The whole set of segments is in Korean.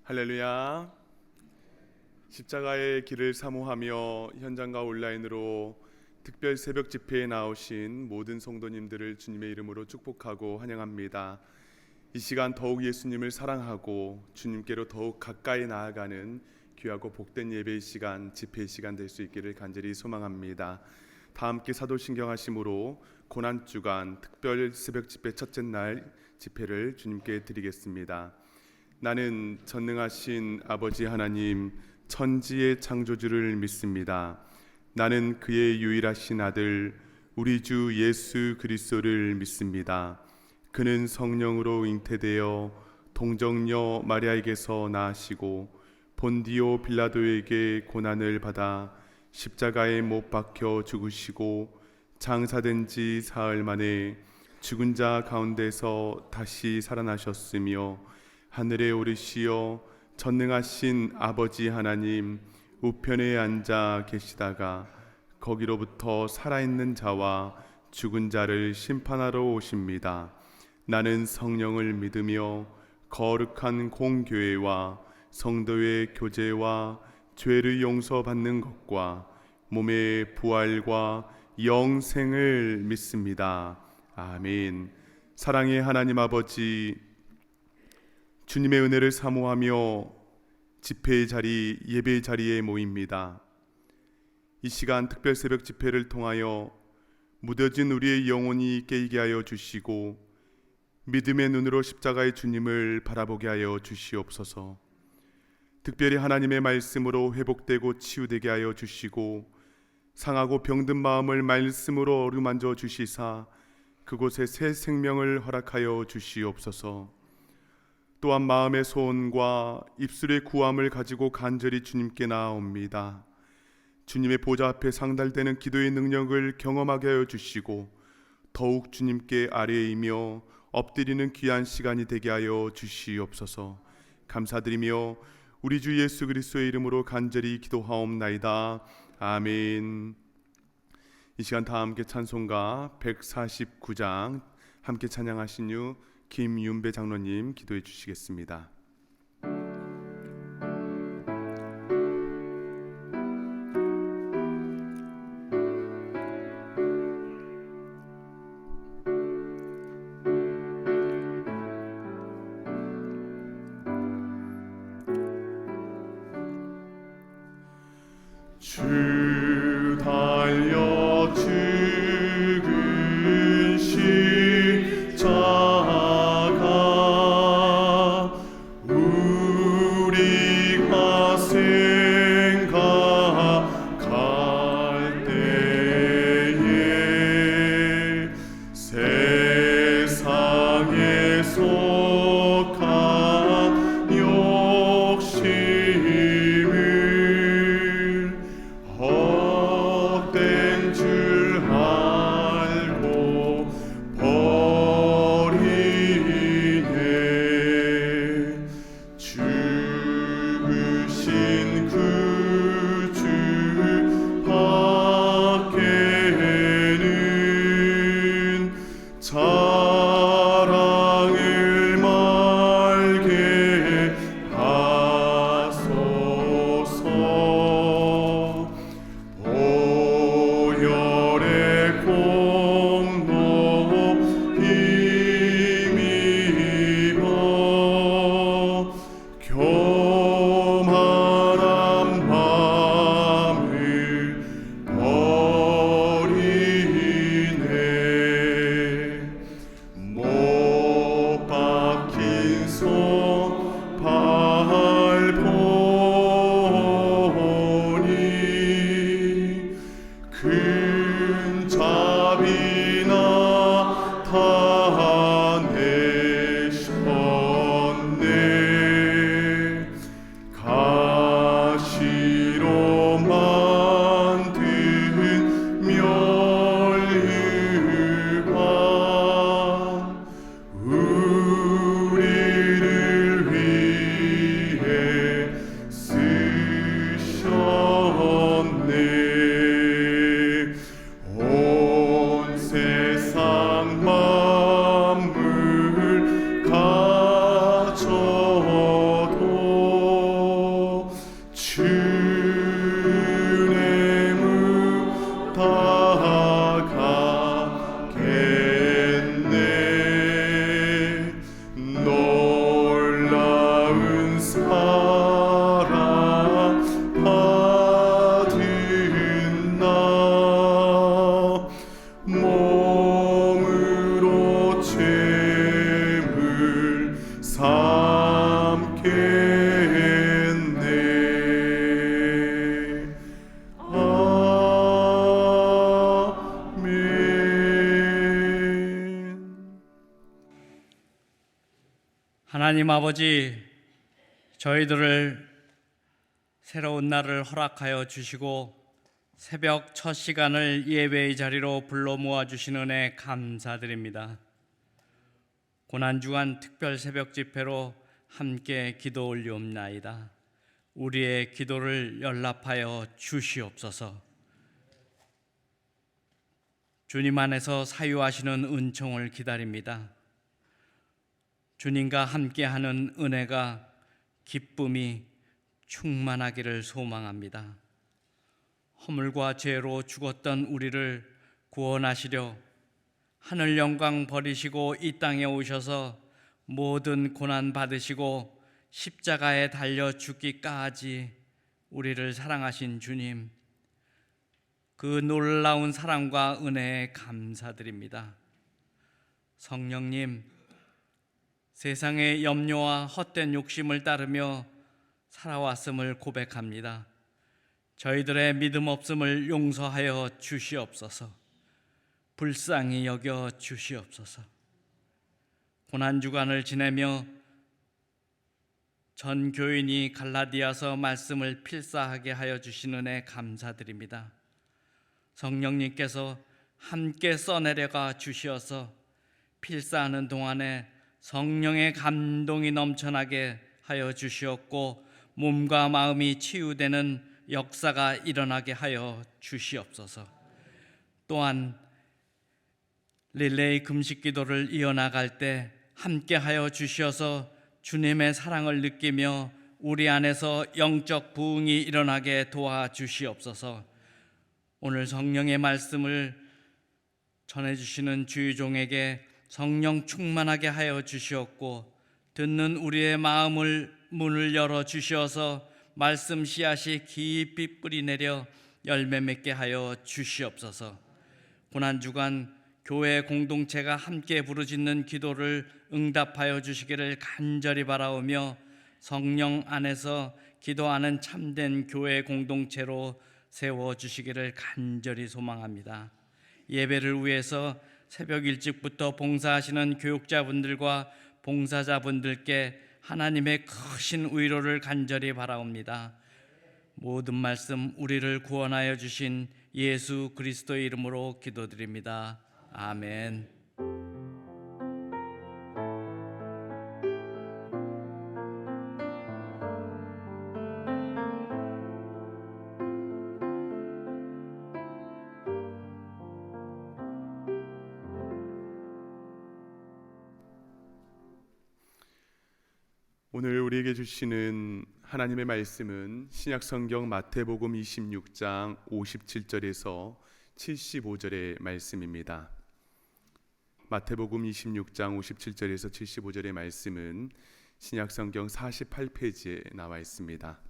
할렐루야. 십자가의 길을 사모하며 현장과 온라인으로 특별 새벽 집회에 나오신 모든 성도님들을 주님의 이름으로 축복하고 환영합니다. 이 시간 더욱 예수님을 사랑하고 주님께로 더욱 가까이 나아가는 귀하고 복된 예배의 시간, 집회의 시간 될 수 있기를 간절히 소망합니다. 다 함께 사도신경 하심으로 고난주간 특별 새벽 집회 첫째 날 집회를 주님께 드리겠습니다. 나는 전능하신 아버지 하나님 천지의 창조주를 믿습니다. 나는 그의 유일하신 아들 우리 주 예수 그리스도를 믿습니다. 그는 성령으로 잉태되어 동정녀 마리아에게서 나시고 본디오 빌라도에게 고난을 받아 십자가에 못 박혀 죽으시고 장사된 지 사흘 만에 죽은 자 가운데서 다시 살아나셨으며 하늘에 오르시어 전능하신 아버지 하나님 우편에 앉아 계시다가 거기로부터 살아있는 자와 죽은 자를 심판하러 오십니다. 나는 성령을 믿으며 거룩한 공교회와 성도의 교제와 죄를 용서받는 것과 몸의 부활과 영생을 믿습니다. 아멘. 사랑의 하나님 아버지, 주님의 은혜를 사모하며 집회의 자리, 예배의 자리에 모입니다. 이 시간 특별 새벽 집회를 통하여 무뎌진 우리의 영혼이 깨게 하여 주시고 믿음의 눈으로 십자가의 주님을 바라보게 하여 주시옵소서. 특별히 하나님의 말씀으로 회복되고 치유되게 하여 주시고 상하고 병든 마음을 말씀으로 어루만져 주시사 그곳에 새 생명을 허락하여 주시옵소서. 또한 마음의 소원과 입술의 구함을 가지고 간절히 주님께 나아옵니다. 주님의 보좌 앞에 상달되는 기도의 능력을 경험하게 하여 주시고 더욱 주님께 아뢰이며 엎드리는 귀한 시간이 되게 하여 주시옵소서. 감사드리며 우리 주 예수 그리스도의 이름으로 간절히 기도하옵나이다. 아멘. 이 시간 다 함께 찬송가 149장 함께 찬양하신 후 김윤배 장로님 기도해 주시겠습니다. 주 달려 죽은 십자가 우리가 생각할 때에 세상에 속한 욕심을 헛된 줄 알고 버리네. 죽으신 그 주 밖에는 자랑을 말게 하소서. 보혈의 공로 힘입어 교만한 마음을 버리네. 모든 하나님 아버지, 저희들을 새로운 날을 허락하여 주시고 새벽 첫 시간을 예배의 자리로 불러 모아 주신 은혜 감사드립니다. 고난주간 특별 새벽 집회로 함께 기도 올리옵나이다. 우리의 기도를 연락하여 주시옵소서. 주님 안에서 사유하시는 은총을 기다립니다. 주님과 함께하는 은혜가 기쁨이 충만하기를 소망합니다. 허물과 죄로 죽었던 우리를 구원하시려 하늘 영광 버리시고 이 땅에 오셔서 모든 고난 받으시고 십자가에 달려 죽기까지 우리를 사랑하신 주님, 그 놀라운 사랑과 은혜에 감사드립니다. 성령님, 세상의 염려와 헛된 욕심을 따르며 살아왔음을 고백합니다. 저희들의 믿음 없음을 용서하여 주시옵소서. 불쌍히 여겨 주시옵소서. 고난주간을 지내며 전 교인이 갈라디아서 말씀을 필사하게 하여 주신 은혜 감사드립니다. 성령님께서 함께 써내려가 주시어서 필사하는 동안에 성령의 감동이 넘쳐나게 하여 주시었고 몸과 마음이 치유되는 역사가 일어나게 하여 주시옵소서. 또한 릴레이 금식 기도를 이어나갈 때 함께 하여 주시어서 주님의 사랑을 느끼며 우리 안에서 영적 부흥이 일어나게 도와주시옵소서. 오늘 성령의 말씀을 전해주시는 주의종에게 성령 충만하게 하여 주시었고 듣는 우리의 마음을 문을 열어 주시어서 말씀 씨앗이 깊이 뿌리내려 열매 맺게 하여 주시옵소서. 고난주간 교회 공동체가 함께 부르짖는 기도를 응답하여 주시기를 간절히 바라오며 성령 안에서 기도하는 참된 교회 공동체로 세워주시기를 간절히 소망합니다. 예배를 위해서 새벽 일찍부터 봉사하시는 교육자분들과 봉사자분들께 하나님의 크신 위로를 간절히 바라옵니다. 모든 말씀 우리를 구원하여 주신 예수 그리스도의 이름으로 기도드립니다. 아멘. 오늘 우리에게 주시는 하나님의 말씀은 신약성경 마태복음 26장 57절에서 75절의 말씀입니다. 마태복음 26장 57절에서 75절의 말씀은 신약성경 48페이지에 나와 있습니다.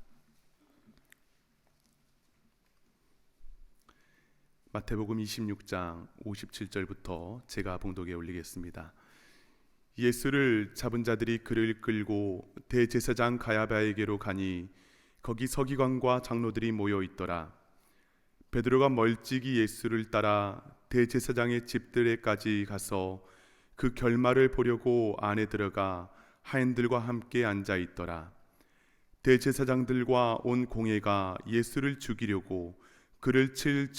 마태복음 26장 57절부터 제가 봉독에 올리겠습니다. 예수를 잡은 자들이 그를 끌고 대제사장 가야바에게로 가니 거기 서기관과 장로들이 모여 있더라. 베드로가 멀찍이 예수를 따라 대제사장의 집들에까지 가서 그 결말을 보려고 안에 들어가 하인들과 함께 앉아 있더라. 대제사장들과 온 공회가 예수를 죽이려고 그를 칠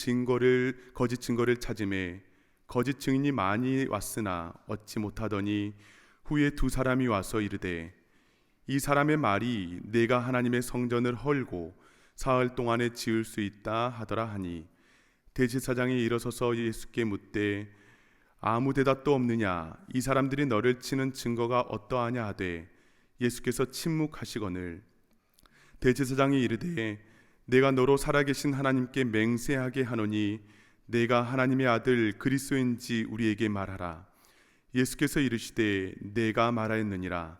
거짓 증거를 찾음에 거짓 증인이 많이 왔으나 얻지 못하더니 후에 두 사람이 와서 이르되 이 사람의 말이 내가 하나님의 성전을 헐고 사흘 동안에 지을 수 있다 하더라 하니 대제사장이 일어서서 예수께 묻되 아무 대답도 없느냐? 이 사람들이 너를 치는 증거가 어떠하냐 하되 예수께서 침묵하시거늘 대제사장이 이르되 내가 너로 살아계신 하나님께 맹세하게 하노니 내가 하나님의 아들 그리스도인지 우리에게 말하라. 예수께서 이르시되 내가 말하였느니라.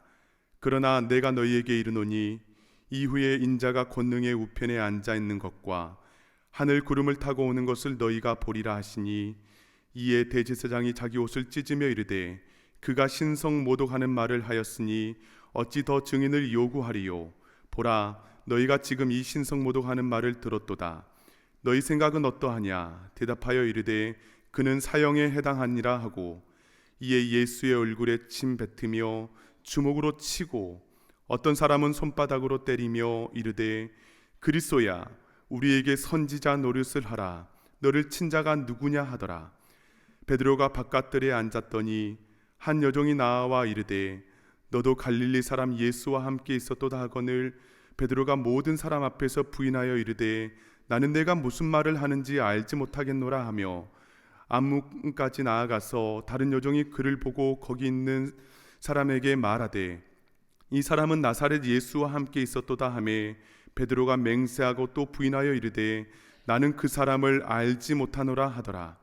그러나 내가 너희에게 이르노니 이후에 인자가 권능의 우편에 앉아 있는 것과 하늘 구름을 타고 오는 것을 너희가 보리라 하시니 이에 대제사장이 자기 옷을 찢으며 이르되 그가 신성 모독하는 말을 하였으니 어찌 더 증인을 요구하리요. 보라, 너희가 지금 이 신성 모독하는 말을 들었도다. 너희 생각은 어떠하냐? 대답하여 이르되 그는 사형에 해당하니라 하고 이에 예수의 얼굴에 침 뱉으며 주먹으로 치고 어떤 사람은 손바닥으로 때리며 이르되 그리스도야 우리에게 선지자 노릇을 하라. 너를 친 자가 누구냐 하더라. 베드로가 바깥들에 앉았더니 한 여종이 나와 이르되 너도 갈릴리 사람 예수와 함께 있었도다 하거늘 베드로가 모든 사람 앞에서 부인하여 이르되 나는 내가 무슨 말을 하는지 알지 못하겠노라 하며 안문까지 나아가서 다른 여종이 그를 보고 거기 있는 사람에게 말하되 이 사람은 나사렛 예수와 함께 있었도다 하매 베드로가 맹세하고 또 부인하여 이르되 나는 그 사람을 알지 못하노라 하더라.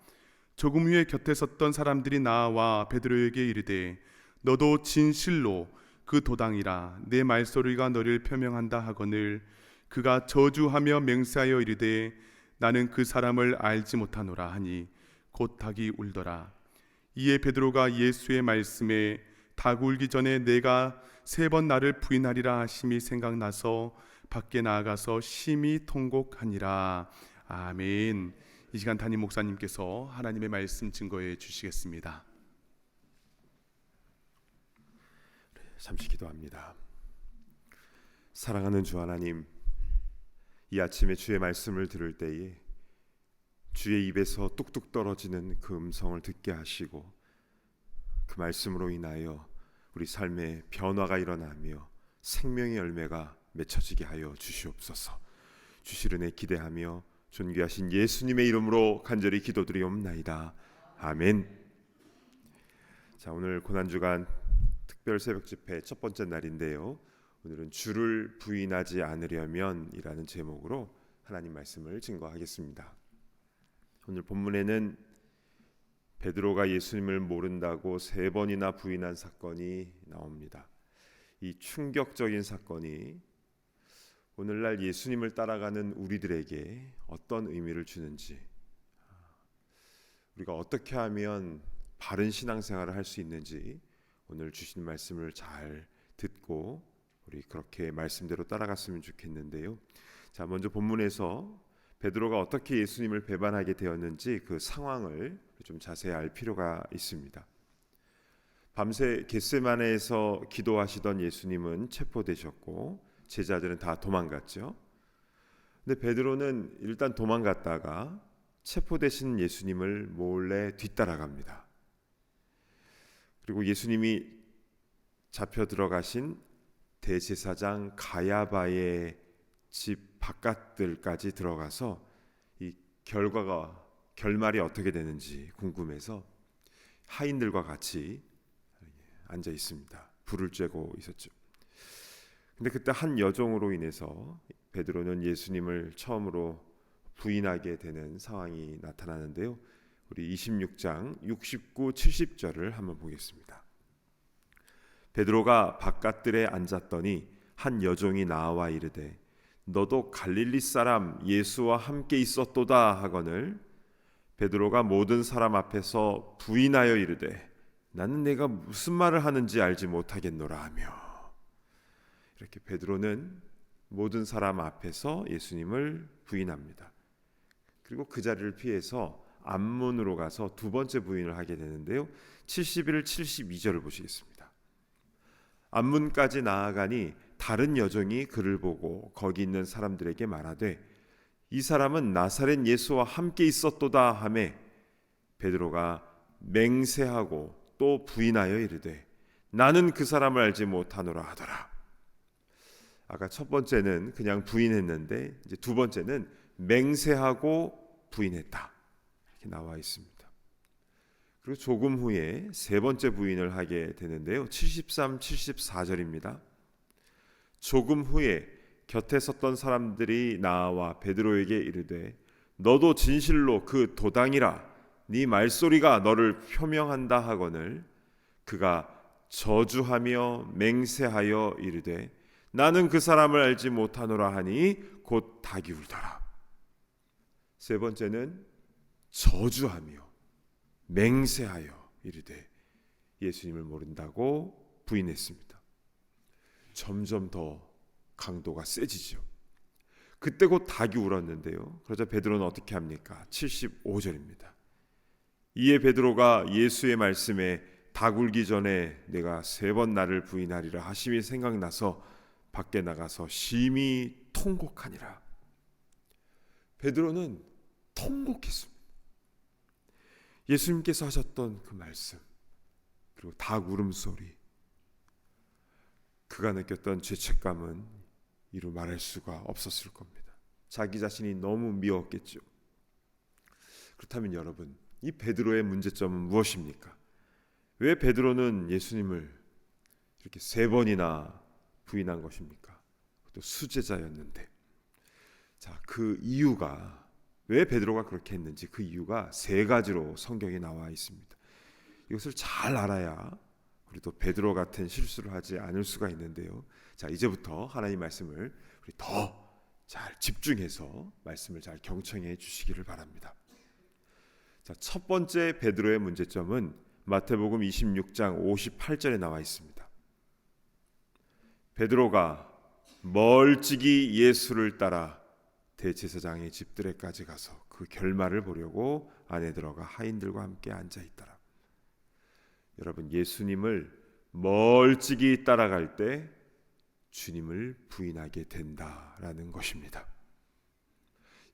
조금 후에 곁에 섰던 사람들이 나와 베드로에게 이르되 너도 진실로 그 도당이라 내 말소리가 너를 표명한다 하거늘 그가 저주하며 맹세하여 이르되 나는 그 사람을 알지 못하노라 하니 곧 닭이 울더라. 이에 베드로가 예수의 말씀에 닭 울기 전에 내가 3번 나를 부인하리라 하심이 생각나서 밖에 나아가서 심히 통곡하니라. 아멘. 이 시간 담임 목사님께서 하나님의 말씀 증거해 주시겠습니다. 잠시 기도합니다. 사랑하는 주 하나님, 이 아침에 주의 말씀을 들을 때에 주의 입에서 뚝뚝 떨어지는 그 음성을 듣게 하시고 그 말씀으로 인하여 우리 삶에 변화가 일어나며 생명의 열매가 맺혀지게 하여 주시옵소서. 주실 은혜 기대하며 존귀하신 예수님의 이름으로 간절히 기도드리옵나이다. 아멘. 자, 오늘 고난주간 특별 새벽 집회 첫 번째 날인데요. 오늘은 주를 부인하지 않으려면 이라는 제목으로 하나님 말씀을 증거하겠습니다. 오늘 본문에는 베드로가 예수님을 모른다고 3번이나 부인한 사건이 나옵니다. 이 충격적인 사건이 오늘날 예수님을 따라가는 우리들에게 어떤 의미를 주는지, 우리가 어떻게 하면 바른 신앙생활을 할 수 있는지 오늘 주신 말씀을 잘 듣고 우리 그렇게 말씀대로 따라갔으면 좋겠는데요. 자, 먼저 본문에서 베드로가 어떻게 예수님을 배반하게 되었는지 그 상황을 좀 자세히 알 필요가 있습니다. 밤새 겟세마네에서 기도하시던 예수님은 체포되셨고 제자들은 다 도망갔죠. 근데 베드로는 일단 도망갔다가 체포되신 예수님을 몰래 뒤따라갑니다. 그리고 예수님이 잡혀 들어가신 대제사장 가야바의 집 바깥들까지 들어가서 이 결말이 어떻게 되는지 궁금해서 하인들과 같이 앉아 있습니다. 불을 쬐고 있었죠. 근데 그때 한 여종으로 인해서 베드로는 예수님을 처음으로 부인하게 되는 상황이 나타나는데요. 우리 26장 69, 70절을 한번 보겠습니다. 베드로가 바깥들에 앉았더니 한 여종이 나와 이르되 너도 갈릴리 사람 예수와 함께 있었도다 하거늘 베드로가 모든 사람 앞에서 부인하여 이르되 나는 내가 무슨 말을 하는지 알지 못하겠노라 하며, 이렇게 베드로는 모든 사람 앞에서 예수님을 부인합니다. 그리고 그 자리를 피해서 앞문으로 가서 두 번째 부인을 하게 되는데요. 71, 72절을 보시겠습니다. 앞문까지 나아가니 다른 여종이 그를 보고 거기 있는 사람들에게 말하되 이 사람은 나사렛 예수와 함께 있었도다 하매 베드로가 맹세하고 또 부인하여 이르되 나는 그 사람을 알지 못하노라 하더라. 아까 첫 번째는 그냥 부인했는데 이제 두 번째는 맹세하고 부인했다, 이렇게 나와 있습니다. 그리고 조금 후에 세 번째 부인을 하게 되는데요. 73, 74절입니다. 조금 후에 곁에 섰던 사람들이 나와 베드로에게 이르되 너도 진실로 그 도당이라 네 말소리가 너를 표명한다 하거늘 그가 저주하며 맹세하여 이르되 나는 그 사람을 알지 못하노라 하니 곧 닭이 울더라. 세 번째는 저주하며 맹세하여 이르되 예수님을 모른다고 부인했습니다. 점점 더 강도가 세지죠. 그때 곧 닭이 울었는데요. 그러자 베드로는 어떻게 합니까? 75절입니다. 이에 베드로가 예수의 말씀에 닭 울기 전에 내가 3번 나를 부인하리라 하심이 생각나서 밖에 나가서 심히 통곡하니라. 베드로는 통곡했습니다. 예수님께서 하셨던 그 말씀, 그리고 닭 울음소리, 그가 느꼈던 죄책감은 이루 말할 수가 없었을 겁니다. 자기 자신이 너무 미웠겠죠. 그렇다면 여러분, 이 베드로의 문제점은 무엇입니까? 왜 베드로는 예수님을 이렇게 3번이나 부인한 것입니까? 또 수제자였는데. 자, 그 이유가, 왜 베드로가 그렇게 했는지 그 이유가 3가지로 성경에 나와 있습니다. 이것을 잘 알아야 우리도 베드로 같은 실수를 하지 않을 수가 있는데요. 자, 이제부터 하나님 말씀을 우리 더 잘 집중해서 말씀을 잘 경청해 주시기를 바랍니다. 자, 첫 번째 베드로의 문제점은 마태복음 26장 58절에 나와 있습니다. 베드로가 멀찍이 예수를 따라 대제사장의 집들에까지 가서 그 결말을 보려고 안에 들어가 하인들과 함께 앉아 있더라. 여러분, 예수님을 멀찍이 따라갈 때 주님을 부인하게 된다라는 것입니다.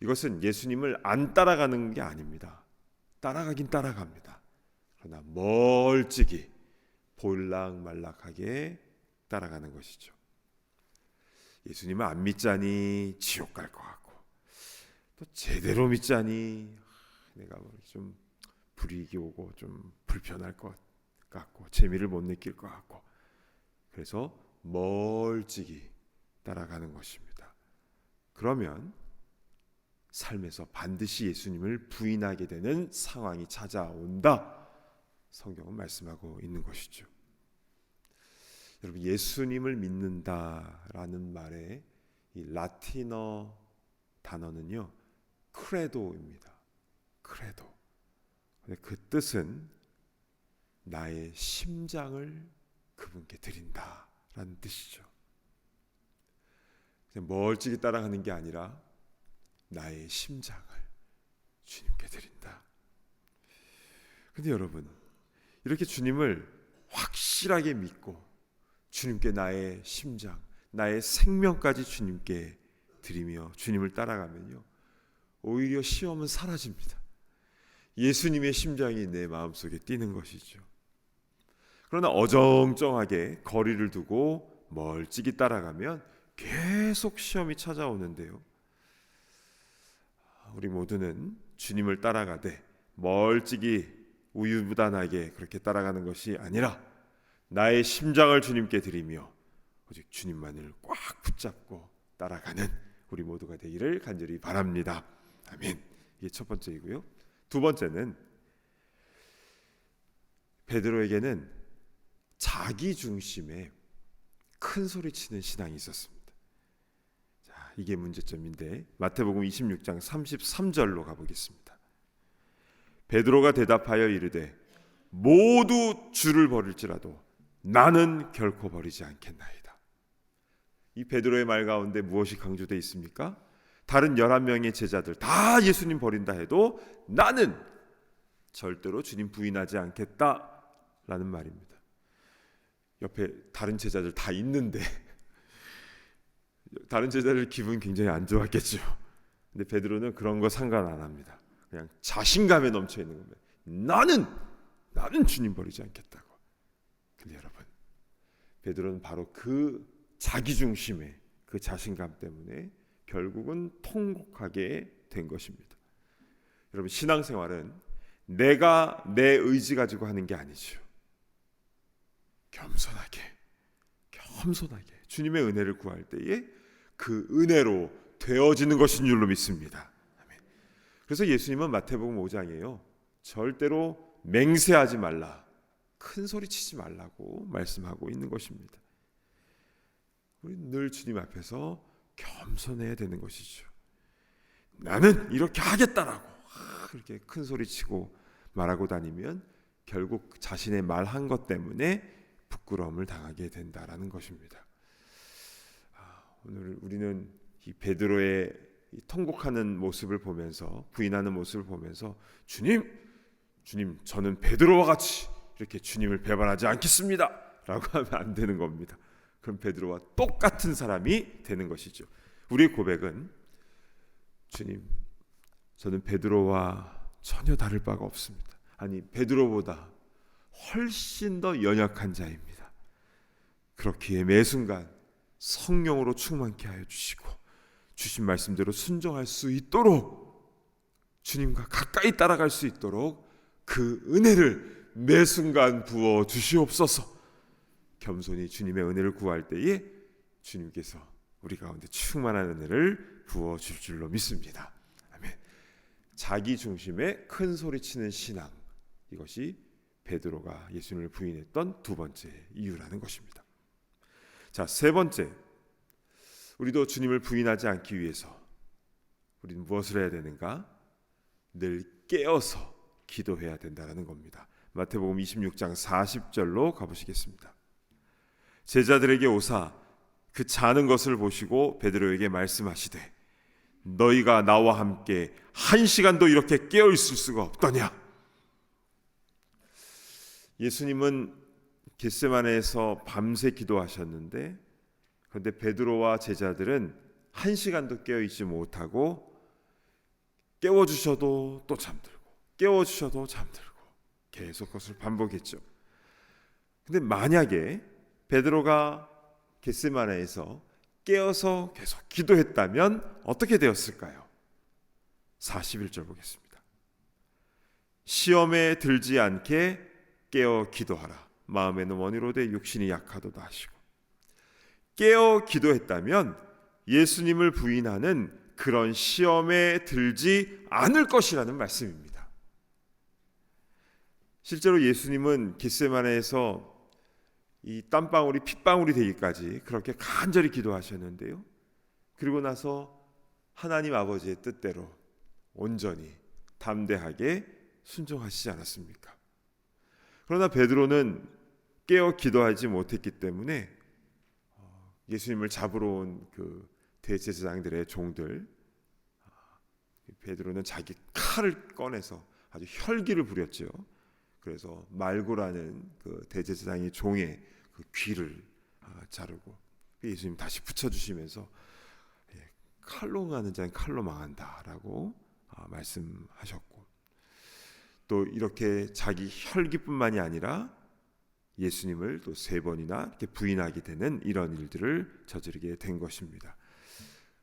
이것은 예수님을 안 따라가는 게 아닙니다. 따라가긴 따라갑니다. 그러나 멀찍이 볼락말락하게 따라가는 것이죠. 예수님을 안 믿자니 지옥 갈 것 같고, 또 제대로 믿자니 내가 좀 불이익이 오고 좀 불편할 것 같고 재미를 못 느낄 것 같고, 그래서 멀찍이 따라가는 것입니다. 그러면 삶에서 반드시 예수님을 부인하게 되는 상황이 찾아온다, 성경은 말씀하고 있는 것이죠. 여러분, 예수님을 믿는다라는 말의 이 라틴어 단어는요, 크레도입니다. 크레도. 그 뜻은 나의 심장을 그분께 드린다라는 뜻이죠. 그냥 멀찍이 따라가는 게 아니라 나의 심장을 주님께 드린다. 근데 여러분, 이렇게 주님을 확실하게 믿고 주님께 나의 심장, 나의 생명까지 주님께 드리며 주님을 따라가면요, 오히려 시험은 사라집니다. 예수님의 심장이 내 마음속에 뛰는 것이죠. 그러나 어정쩡하게 거리를 두고 멀찍이 따라가면 계속 시험이 찾아오는데요, 우리 모두는 주님을 따라가되 멀찍이 우유부단하게 그렇게 따라가는 것이 아니라 나의 심장을 주님께 드리며 오직 주님만을 꽉 붙잡고 따라가는 우리 모두가 되기를 간절히 바랍니다. 아멘. 이게 첫 번째이고요. 두 번째는 베드로에게는 자기 중심의 큰 소리치는 신앙이 있었습니다. 자, 이게 문제점인데 마태복음 26장 33절로 가보겠습니다. 베드로가 대답하여 이르되 모두 주를 버릴지라도 나는 결코 버리지 않겠나이다. 이 베드로의 말 가운데 무엇이 강조되어 있습니까? 다른 11명의 제자들 다 예수님 버린다 해도 나는 절대로 주님 부인하지 않겠다라는 말입니다. 옆에 다른 제자들 다 있는데 다른 제자들 기분 굉장히 안 좋았겠죠. 근데 베드로는 그런 거 상관 안 합니다. 그냥 자신감에 넘쳐 있는 겁니다. 나는 주님 버리지 않겠다고. 근데 여러분, 베드로는 바로 그 자기 중심의 그 자신감 때문에 결국은 통곡하게 된 것입니다. 여러분, 신앙생활은 내가 내 의지 가지고 하는 게 아니죠. 겸손하게 주님의 은혜를 구할 때에 그 은혜로 되어지는 것인 줄로 믿습니다. 아멘. 그래서 예수님은 마태복음 5장이에요. 절대로 맹세하지 말라, 큰 소리 치지 말라고 말씀하고 있는 것입니다. 우리 늘 주님 앞에서 겸손해야 되는 것이죠. 나는 이렇게 하겠다라고 그렇게 큰 소리 치고 말하고 다니면 결국 자신의 말한 것 때문에 부끄러움을 당하게 된다라는 것입니다. 오늘 우리는 이 베드로의 이 통곡하는 모습을 보면서, 부인하는 모습을 보면서 주님 저는 베드로와 같이 이렇게 주님을 배반하지 않겠습니다 라고 하면 안 되는 겁니다. 그럼 베드로와 똑같은 사람이 되는 것이죠. 우리의 고백은 주님, 저는 베드로와 전혀 다를 바가 없습니다. 아니, 베드로보다 훨씬 더 연약한 자입니다. 그렇기에 매 순간 성령으로 충만케 하여 주시고 주신 말씀대로 순종할 수 있도록, 주님과 가까이 따라갈 수 있도록 그 은혜를 매 순간 부어 주시옵소서. 겸손히 주님의 은혜를 구할 때에 주님께서 우리 가운데 충만한 은혜를 부어 줄 줄로 믿습니다. 아멘. 자기 중심의 큰 소리치는 신앙, 이것이 베드로가 예수님을 부인했던 두 번째 이유라는 것입니다. 자, 세 번째, 우리도 주님을 부인하지 않기 위해서 우리는 무엇을 해야 되는가? 늘 깨어서 기도해야 된다는 겁니다. 마태복음 26장 40절로 가보시겠습니다. 제자들에게 오사 그 자는 것을 보시고 베드로에게 말씀하시되 너희가 나와 함께 1시간도 이렇게 깨어 있을 수가 없더냐. 예수님은 겟세마네에서 밤새 기도하셨는데, 그런데 베드로와 제자들은 1시간도 깨어 있지 못하고 깨워주셔도 또 잠들고 깨워주셔도 잠들고 계속 그것을 반복했죠. 근데 만약에 베드로가 겟세마네에서 깨어서 계속 기도했다면 어떻게 되었을까요? 41절 보겠습니다. 시험에 들지 않게 깨어 기도하라. 마음에는 원이로되 육신이 약하도다 하시고. 깨어 기도했다면 예수님을 부인하는 그런 시험에 들지 않을 것이라는 말씀입니다. 실제로 예수님은 겟세마네에서 이 땀방울이 핏방울이 되기까지 그렇게 간절히 기도하셨는데요. 그리고 나서 하나님 아버지의 뜻대로 온전히 담대하게 순종하시지 않았습니까? 그러나 베드로는 깨어 기도하지 못했기 때문에 예수님을 잡으러 온 그 대제사장들의 종들, 베드로는 자기 칼을 꺼내서 아주 혈기를 부렸죠. 그래서 말고라는 그 대제사장의 종의 그 귀를 자르고 예수님 다시 붙여주시면서 칼로 가는 자는 칼로 망한다라고 말씀하셨고, 또 이렇게 자기 혈기뿐만이 아니라 예수님을 또 3번이나 이렇게 부인하게 되는 이런 일들을 저지르게 된 것입니다.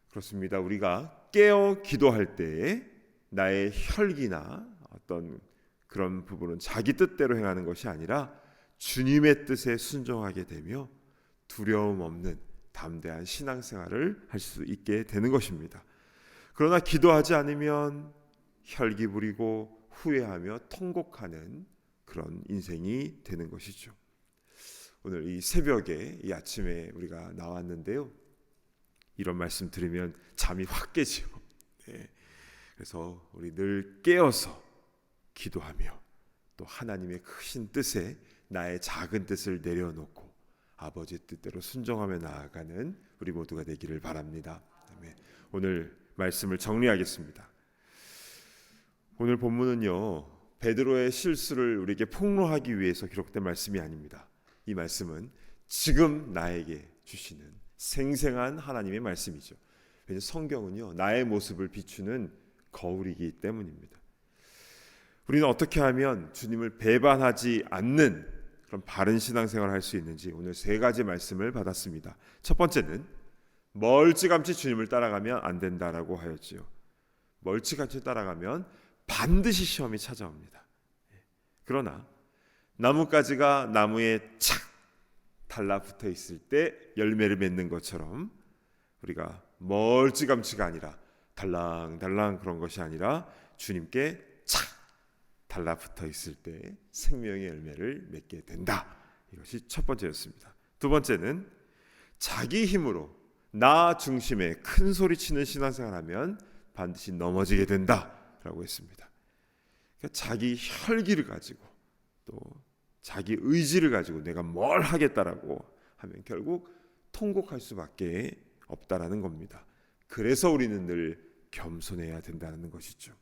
그렇습니다. 우리가 깨어 기도할 때에 나의 혈기나 어떤 그런 부분은 자기 뜻대로 행하는 것이 아니라 주님의 뜻에 순종하게 되며 두려움 없는 담대한 신앙생활을 할 수 있게 되는 것입니다. 그러나 기도하지 않으면 혈기 부리고 후회하며 통곡하는 그런 인생이 되는 것이죠. 오늘 이 새벽에, 이 아침에 우리가 나왔는데요, 이런 말씀 들으면 잠이 확 깨지요. 네. 그래서 우리 늘 깨어서 기도하며 또 하나님의 크신 뜻에 나의 작은 뜻을 내려놓고 아버지의 뜻대로 순종하며 나아가는 우리 모두가 되기를 바랍니다. 아멘. 오늘 말씀을 정리하겠습니다. 오늘 본문은요, 베드로의 실수를 우리에게 폭로하기 위해서 기록된 말씀이 아닙니다. 이 말씀은 지금 나에게 주시는 생생한 하나님의 말씀이죠. 왜냐하면 성경은요, 나의 모습을 비추는 거울이기 때문입니다. 우리는 어떻게 하면 주님을 배반하지 않는 그런 바른 신앙생활을 할 수 있는지 오늘 3가지 말씀을 받았습니다. 첫 번째는 멀찌감치 주님을 따라가면 안 된다라고 하였지요. 멀찌감치 따라가면 반드시 시험이 찾아옵니다. 그러나 나뭇가지가 나무에 착 달라붙어 있을 때 열매를 맺는 것처럼 우리가 멀찌감치가 아니라 달랑달랑 그런 것이 아니라 주님께 착 달라붙어 있을 때 생명의 열매를 맺게 된다. 이것이 첫 번째였습니다. 두 번째는 자기 힘으로 나 중심의 큰 소리치는 신앙생활하면 반드시 넘어지게 된다라고 했습니다. 그러니까 자기 혈기를 가지고 또 자기 의지를 가지고 내가 뭘 하겠다라고 하면 결국 통곡할 수밖에 없다라는 겁니다. 그래서 우리는 늘 겸손해야 된다는 것이죠.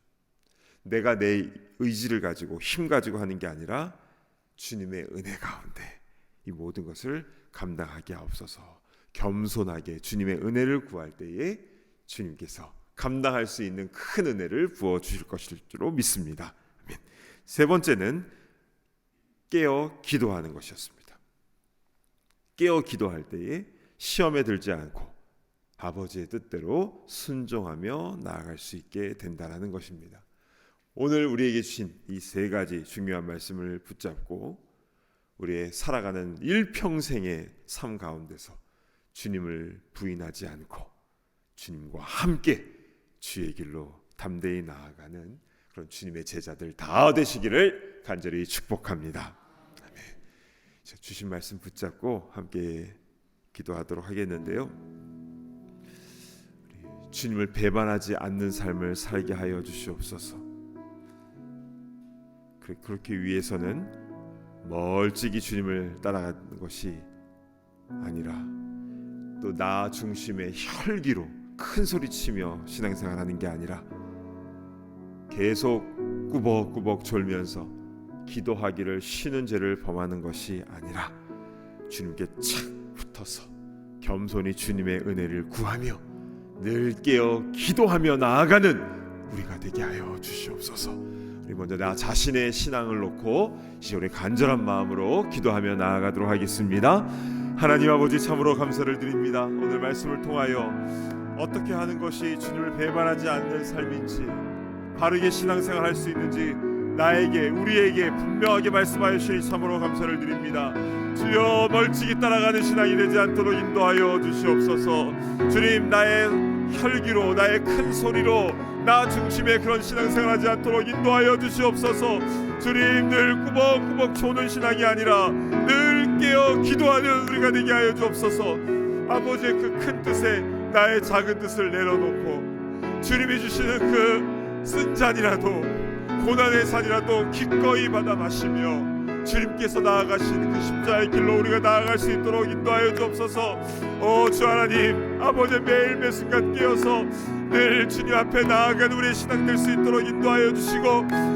내가 내 의지를 가지고 힘 가지고 하는 게 아니라 주님의 은혜 가운데 이 모든 것을 감당하게 하옵소서. 겸손하게 주님의 은혜를 구할 때에 주님께서 감당할 수 있는 큰 은혜를 부어주실 것일 줄로 믿습니다. 아멘. 세 번째는 깨어 기도하는 것이었습니다. 깨어 기도할 때에 시험에 들지 않고 아버지의 뜻대로 순종하며 나아갈 수 있게 된다는 것입니다. 오늘 우리에게 주신 이 세 가지 중요한 말씀을 붙잡고 우리의 살아가는 일평생의 삶 가운데서 주님을 부인하지 않고 주님과 함께 주의 길로 담대히 나아가는 그런 주님의 제자들 다 되시기를 간절히 축복합니다. 아멘. 주신 말씀 붙잡고 함께 기도하도록 하겠는데요. 주님을 배반하지 않는 삶을 살게 하여 주시옵소서. 그렇게 위해서는 멀찍이 주님을 따라가는 것이 아니라 또 나 중심의 혈기로 큰 소리치며 신앙생활하는 게 아니라 계속 꾸벅꾸벅 졸면서 기도하기를 쉬는 죄를 범하는 것이 아니라 주님께 착 붙어서 겸손히 주님의 은혜를 구하며 늘 깨어 기도하며 나아가는 우리가 되게 하여 주시옵소서. 우리 먼저 나 자신의 신앙을 놓고 시온의 간절한 마음으로 기도하며 나아가도록 하겠습니다. 하나님 아버지, 참으로 감사를 드립니다. 오늘 말씀을 통하여 어떻게 하는 것이 주님을 배반하지 않는 삶인지, 바르게 신앙생활 할 수 있는지 나에게, 우리에게 분명하게 말씀하여 주시니 참으로 감사를 드립니다. 주여, 멀찍이 따라가는 신앙이 되지 않도록 인도하여 주시옵소서. 주님, 나의 혈기로, 나의 큰 소리로 나 중심의 그런 신앙생활하지 않도록 인도하여 주시옵소서. 주님, 늘 꾸벅꾸벅 조는 신앙이 아니라 늘 깨어 기도하는 우리가 되게 하여 주옵소서. 아버지의 그 큰 뜻에 나의 작은 뜻을 내려놓고 주님이 주시는 그 쓴 잔이라도, 고난의 산이라도 기꺼이 받아 마시며 주님께서 나아가신 그 십자가의 길로 우리가 나아갈 수 있도록 인도하여 주옵소서. 주 하나님, 아버지 매일 매 순간 깨어서 늘 주님 앞에 나아가는 우리의 신앙 될 수 있도록 인도하여 주시고,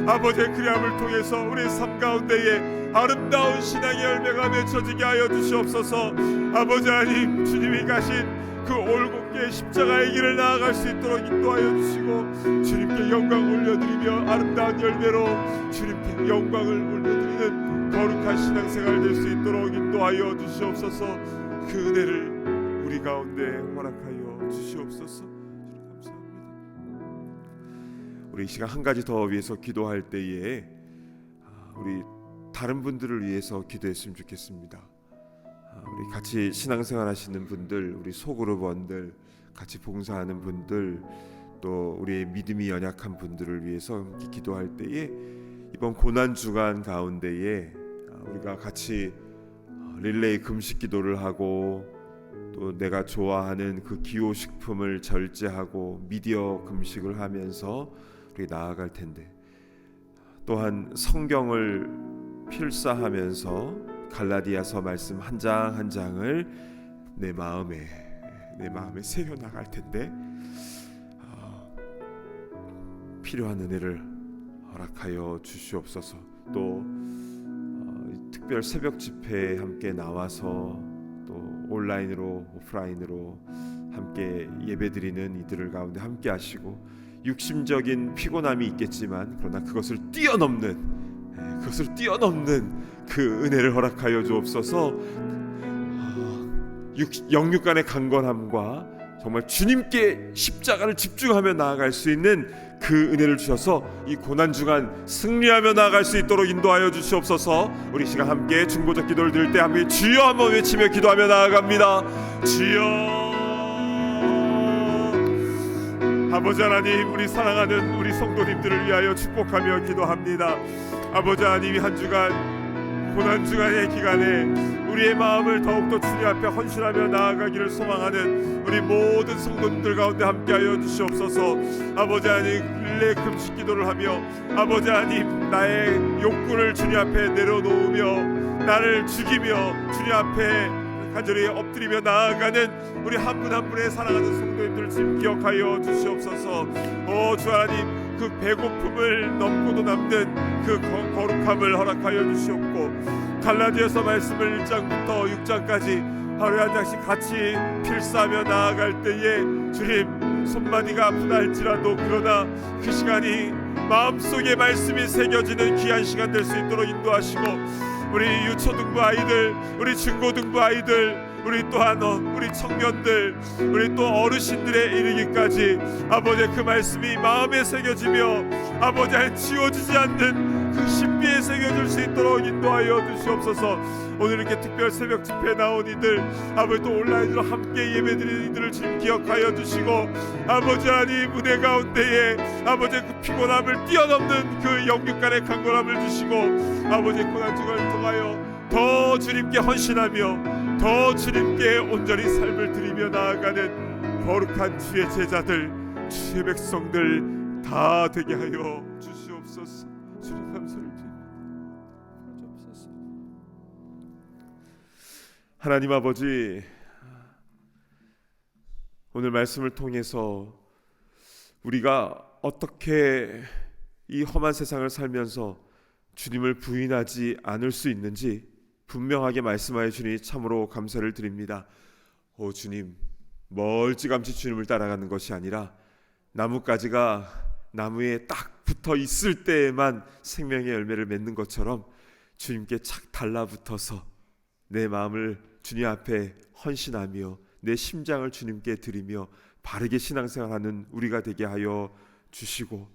아버지의 그리함을 통해서 우리의 삶 가운데에 아름다운 신앙의 열매가 맺혀지게 하여 주시옵소서. 아버지 하나님, 주님이 가신 그 올곧게 십자가의 길을 나아갈 수 있도록 인도하여 주시고, 주님께 영광 올려드리며 아름다운 열매로 주님께 영광을 올려드리는 거룩한 신앙생활 될 수 있도록 인도하여 주시옵소서. 그 은혜를 우리 가운데 허락하여 주시옵소서. 감사합니다. 우리 이 시간 한 가지 더 위해서 기도할 때에 우리 다른 분들을 위해서 기도했으면 좋겠습니다. 우리 같이 신앙생활 하시는 분들, 우리 소그룹원들, 같이 봉사하는 분들, 또 우리의 믿음이 연약한 분들을 위해서 함께 기도할 때에 이번 고난 주간 가운데에 우리가 같이 릴레이 금식 기도를 하고, 또 내가 좋아하는 그 기호식품을 절제하고 미디어 금식을 하면서 우리 나아갈 텐데, 또한 성경을 필사하면서 갈라디아서 말씀 한 장 한 장을 내 마음에 새겨 나갈 텐데, 필요한 은혜를 허락하여 주시옵소서. 또 특별 새벽 집회에 함께 나와서 또 온라인으로 오프라인으로 함께 예배드리는 이들을 가운데 함께 하시고, 육신적인 피곤함이 있겠지만 그러나 그것을 뛰어넘는 그 은혜를 허락하여 주옵소서. 영육 간의 강건함과 정말 주님께 십자가를 집중하며 나아갈 수 있는 그 은혜를 주셔서 이 고난주간 승리하며 나아갈 수 있도록 인도하여 주시옵소서. 우리 시간 함께 중보적 기도를 드릴 때 함께 주여 한번 외치며 기도하며 나아갑니다. 주여. 아버지 하나님, 우리 사랑하는 우리 성도님들을 위하여 축복하며 기도합니다. 아버지 하나님이 한 주간 고난주간의 기간에 우리의 마음을 더욱더 주님 앞에 헌신하며 나아가기를 소망하는 우리 모든 성도님들 가운데 함께하여 주시옵소서. 아버지 하나님, 릴레이 금식 기도를 하며 아버지 하나님, 나의 욕구를 주님 앞에 내려놓으며 나를 죽이며 주님 앞에 간절히 엎드리며 나아가는 우리 한 분 한 분의 사랑하는 성도님들 지금 기억하여 주시옵소서. 주 하나님, 그 배고픔을 넘고도 남는 그 거룩함을 허락하여 주시옵고, 갈라디아서 말씀을 1장부터 6장까지 하루에 한 장씩 같이 필사하며 나아갈 때에 주님 손마디가 아프다 할지라도 그러나 그 시간이 마음속에 말씀이 새겨지는 귀한 시간 될 수 있도록 인도하시고 우리 유초등부 아이들, 우리 중고등부 아이들, 우리 또한 우리 청년들, 우리 또 어르신들에 이르기까지 아버지 그 말씀이 마음에 새겨지며 아버지 지워지지 않는 그 신비에 새겨질 수 있도록 인도하여 주시옵소서. 오늘 이렇게 특별 새벽 집회에 나온 이들 아버지 또 온라인으로 함께 예배드리는 이들을 지금 기억하여 주시고 아버지 하나님 은혜 가운데에 아버지 그 피곤함을 뛰어넘는 그 영육간의 강건함을 주시고 아버지 고난중을 통하여 더 주님께 헌신하며 더 주님께 온전히 삶을 드리며 나아가는 거룩한 주의 제자들 주의 백성들 다 되게 하여 주시옵소서. 주님 감사를 드립니다. 하나님 아버지, 오늘 말씀을 통해서 우리가 어떻게 이 험한 세상을 살면서 주님을 부인하지 않을 수 있는지 분명하게 말씀하여 주니 참으로 감사를 드립니다. 오 주님, 멀찌감치 주님을 따라가는 것이 아니라 나뭇가지가 나무에 딱 붙어 있을 때에만 생명의 열매를 맺는 것처럼 주님께 착 달라붙어서 내 마음을 주님 앞에 헌신하며 내 심장을 주님께 드리며 바르게 신앙생활하는 우리가 되게 하여 주시고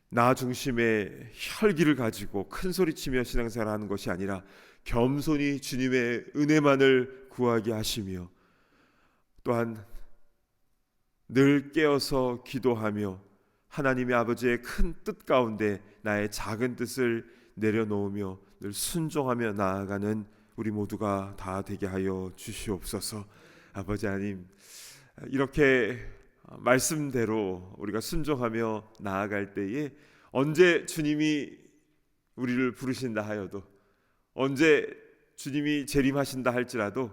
나 중심의 혈기를 가지고 큰 소리치며 신앙생활하는 것이 아니라 겸손히 주님의 은혜만을 구하게 하시며 또한 늘 깨어서 기도하며 하나님의 아버지의 큰 뜻 가운데 나의 작은 뜻을 내려놓으며 늘 순종하며 나아가는 우리 모두가 다 되게 하여 주시옵소서. 아버지 하나님, 이렇게 말씀대로 우리가 순종하며 나아갈 때에 언제 주님이 우리를 부르신다 하여도 언제 주님이 재림하신다 할지라도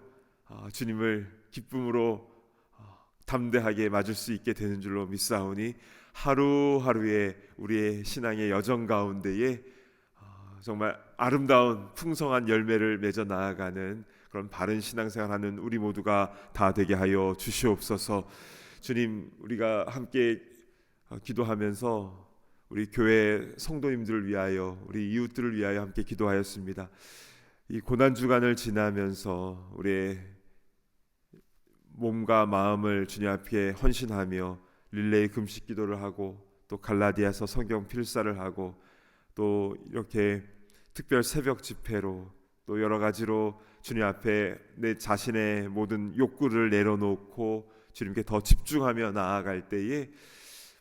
주님을 기쁨으로 담대하게 맞을 수 있게 되는 줄로 믿사오니 하루하루의 우리의 신앙의 여정 가운데에 정말 아름다운 풍성한 열매를 맺어 나아가는 그런 바른 신앙생활하는 우리 모두가 다 되게 하여 주시옵소서. 주님, 우리가 함께 기도하면서 우리 교회 성도님들을 위하여 우리 이웃들을 위하여 함께 기도하였습니다. 이 고난 주간을 지나면서 우리의 몸과 마음을 주님 앞에 헌신하며 릴레이 금식 기도를 하고 또 갈라디아서 성경 필사를 하고 또 이렇게 특별 새벽 집회로 또 여러 가지로 주님 앞에 내 자신의 모든 욕구를 내려놓고 주님께 더 집중하며 나아갈 때에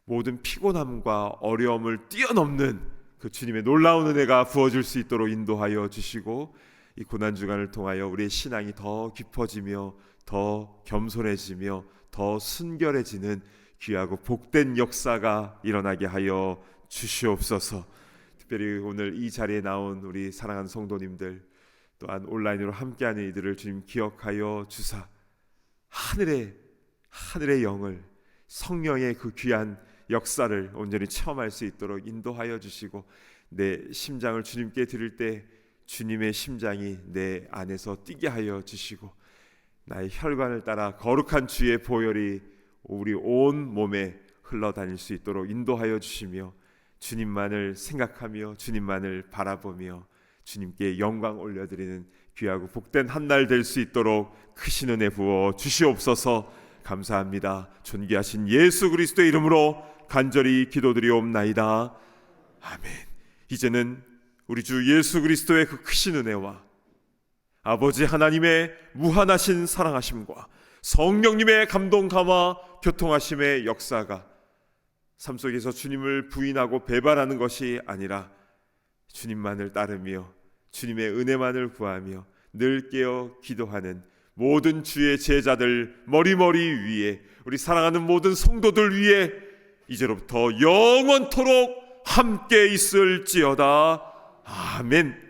모든 피곤함과 어려움을 뛰어넘는 그 주님의 놀라운 은혜가 부어질 수 있도록 인도하여 주시고 이 고난주간을 통하여 우리의 신앙이 더 깊어지며 더 겸손해지며 더 순결해지는 귀하고 복된 역사가 일어나게 하여 주시옵소서. 특별히 오늘 이 자리에 나온 우리 사랑하는 성도님들 또한 온라인으로 함께하는 이들을 주님 기억하여 주사 하늘의 영을 성령의 그 귀한 역사를 온전히 체험할 수 있도록 인도하여 주시고 내 심장을 주님께 드릴 때 주님의 심장이 내 안에서 뛰게 하여 주시고 나의 혈관을 따라 거룩한 주의 보혈이 우리 온 몸에 흘러다닐 수 있도록 인도하여 주시며 주님만을 생각하며 주님만을 바라보며 주님께 영광 올려드리는 귀하고 복된 한 날 될 수 있도록 크신 은혜 부어 주시옵소서. 감사합니다. 존귀하신 예수 그리스도의 이름으로 간절히 기도드리옵나이다. 아멘. 이제는 우리 주 예수 그리스도의 그 크신 은혜와 아버지 하나님의 무한하신 사랑하심과 성령님의 감동 감화 교통하심의 역사가 삶 속에서 주님을 부인하고 배반하는 것이 아니라 주님만을 따르며 주님의 은혜만을 구하며 늘 깨어 기도하는 모든 주의 제자들 머리머리 위에 우리 사랑하는 모든 성도들 위에 이제로부터 영원토록 함께 있을지어다. 아멘.